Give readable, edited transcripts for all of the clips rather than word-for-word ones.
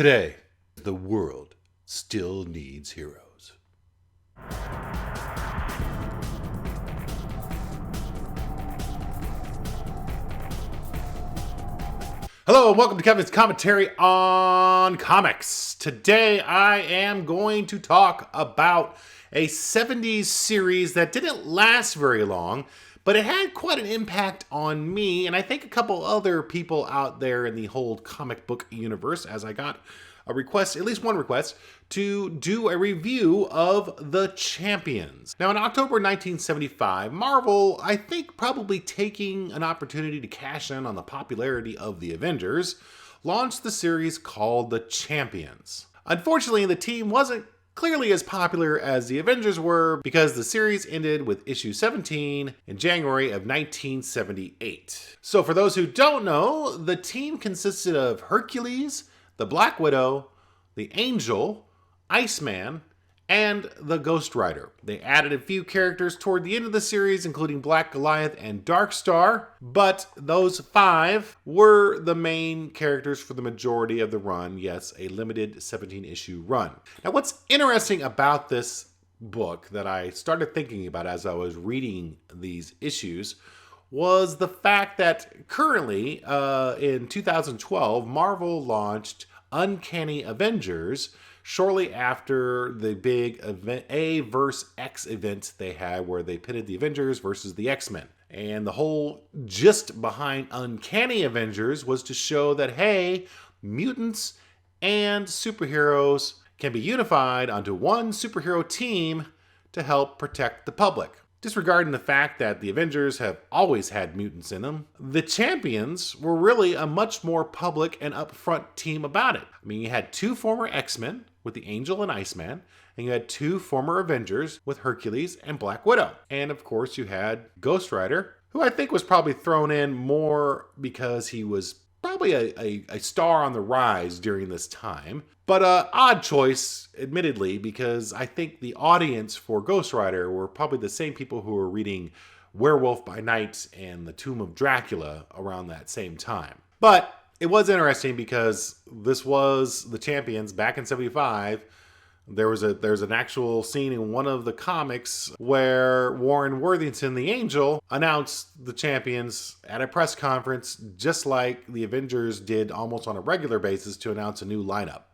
Today, the world still needs heroes. Hello and welcome to Kevin's Commentary on Comics. Today I am going to talk about a 70s series that didn't last very long, but it had quite an impact on me and I think a couple other people out there in the whole comic book universe, as I got a request, at least one request, to do a review of The Champions. Now, in October 1975, Marvel, I think probably taking an opportunity to cash in on the popularity of the Avengers, launched the series called The Champions. Unfortunately, the team wasn't clearly as popular as the Avengers were because the series ended with issue 17 in January of 1978. So for those who don't know, the team consisted of Hercules, the Black Widow, the Angel, Iceman, and the Ghost Rider. They added a few characters toward the end of the series, including Black Goliath and Darkstar, but those five were the main characters for the majority of the run. Yes, a limited 17-issue run. Now, what's interesting about this book that I started thinking about as I was reading these issues was the fact that currently, in 2012, Marvel launched Uncanny Avengers shortly after the big event, A vs. X event they had where they pitted the Avengers versus the X-Men. And the whole gist behind Uncanny Avengers was to show that, hey, mutants and superheroes can be unified onto one superhero team to help protect the public. Disregarding the fact that the Avengers have always had mutants in them, the Champions were really a much more public and upfront team about it. I mean, you had two former X-Men with the Angel and Iceman, and you had two former Avengers with Hercules and Black Widow. And of course, you had Ghost Rider, who I think was probably thrown in more because he was probably a star on the rise during this time. But odd choice, admittedly, because I think the audience for Ghost Rider were probably the same people who were reading Werewolf by Night and The Tomb of Dracula around that same time. But it was interesting because this was The Champions back in 75. There's an actual scene in one of the comics where Warren Worthington, the Angel, announced the Champions at a press conference, just like the Avengers did almost on a regular basis to announce a new lineup.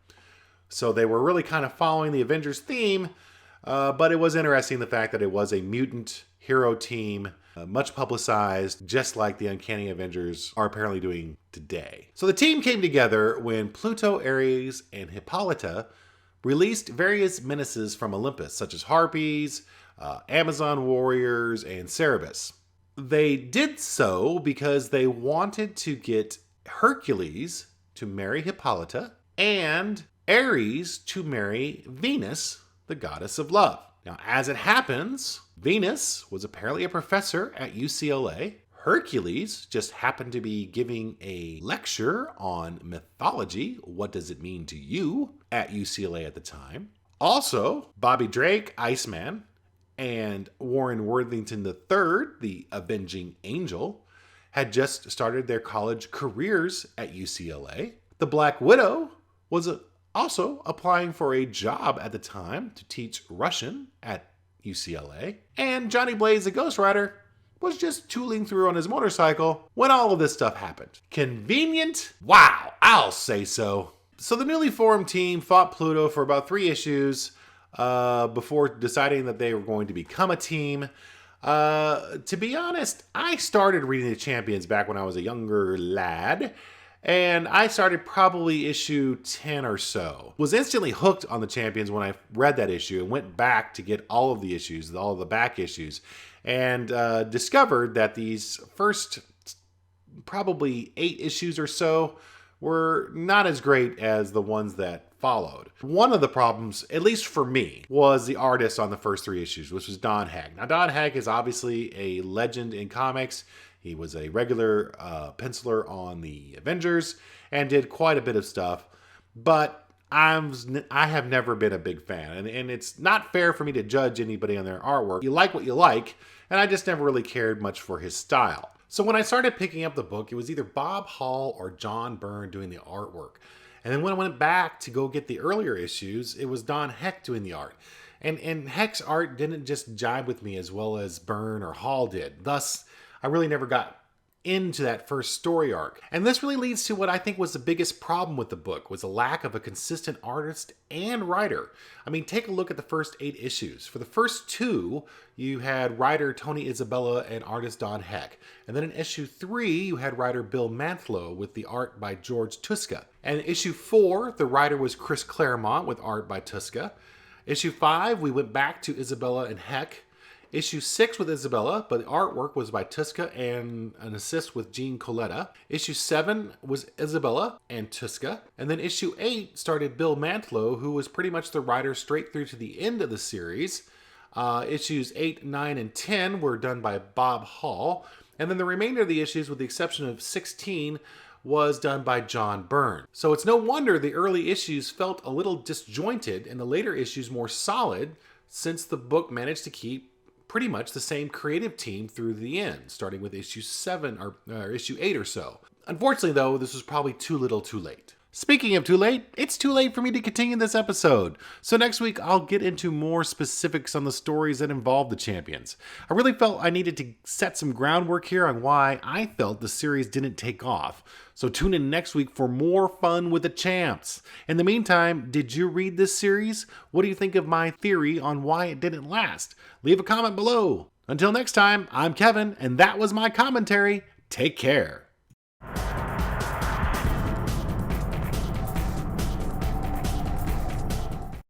So they were really kind of following the Avengers theme, but it was interesting the fact that it was a mutant hero team, much publicized, just like the Uncanny Avengers are apparently doing today. So the team came together when Pluto, Ares, and Hippolyta released various menaces from Olympus, such as Harpies, Amazon warriors, and Cerberus. They did so because they wanted to get Hercules to marry Hippolyta and Ares to marry Venus, the goddess of love. Now, as it happens, Venus was apparently a professor at UCLA. Hercules just happened to be giving a lecture on mythology, what does it mean to you, at UCLA at the time. Also, Bobby Drake, Iceman, and Warren Worthington III, the Avenging Angel, had just started their college careers at UCLA. The Black Widow was also applying for a job at the time to teach Russian at UCLA. And Johnny Blaze, the Ghost Rider, was just tooling through on his motorcycle when all of this stuff happened. Convenient? Wow, I'll say so. So the newly formed team fought Pluto for about 3 issues before deciding that they were going to become a team. To be honest, I started reading The Champions back when I was a younger lad, and I started probably issue 10 or so. Was instantly hooked on The Champions when I read that issue and went back to get all of the issues, all of the back issues, and discovered that these first probably 8 issues or so were not as great as the ones that followed. One of the problems, at least for me, was the artist on the first 3 issues, which was Don Hegg. Now, Don Hegg is obviously a legend in comics. He was a regular penciler on the Avengers and did quite a bit of stuff, but I have never been a big fan, and it's not fair for me to judge anybody on their artwork. You like what you like, and I just never really cared much for his style. So when I started picking up the book, it was either Bob Hall or John Byrne doing the artwork. And then when I went back to go get the earlier issues, it was Don Heck doing the art. And Heck's art didn't just jibe with me as well as Byrne or Hall did. Thus, I really never got into that first story arc. And this really leads to what I think was the biggest problem with the book, was a lack of a consistent artist and writer. I mean, take a look at the first 8 issues. For the first 2, you had writer Tony Isabella and artist Don Heck. And then in issue 3, you had writer Bill Mantlo with the art by George Tuska. And in issue 4, the writer was Chris Claremont with art by Tuska. Issue 5, we went back to Isabella and Heck. Issue 6 with Isabella, but the artwork was by Tuska and an assist with Gene Coletta. Issue 7 was Isabella and Tuska. And then issue 8 started Bill Mantlo, who was pretty much the writer straight through to the end of the series. Issues 8, 9, and 10 were done by Bob Hall. And then the remainder of the issues, with the exception of 16, was done by John Byrne. So it's no wonder the early issues felt a little disjointed and the later issues more solid, since the book managed to keep pretty much the same creative team through the end, starting with issue 7 or issue 8 or so. Unfortunately, though, this was probably too little too late. Speaking of too late, it's too late for me to continue this episode. So next week, I'll get into more specifics on the stories that involve the champions. I really felt I needed to set some groundwork here on why I felt the series didn't take off. So tune in next week for more fun with the champs. In the meantime, did you read this series? What do you think of my theory on why it didn't last? Leave a comment below. Until next time, I'm Kevin, and that was my commentary. Take care.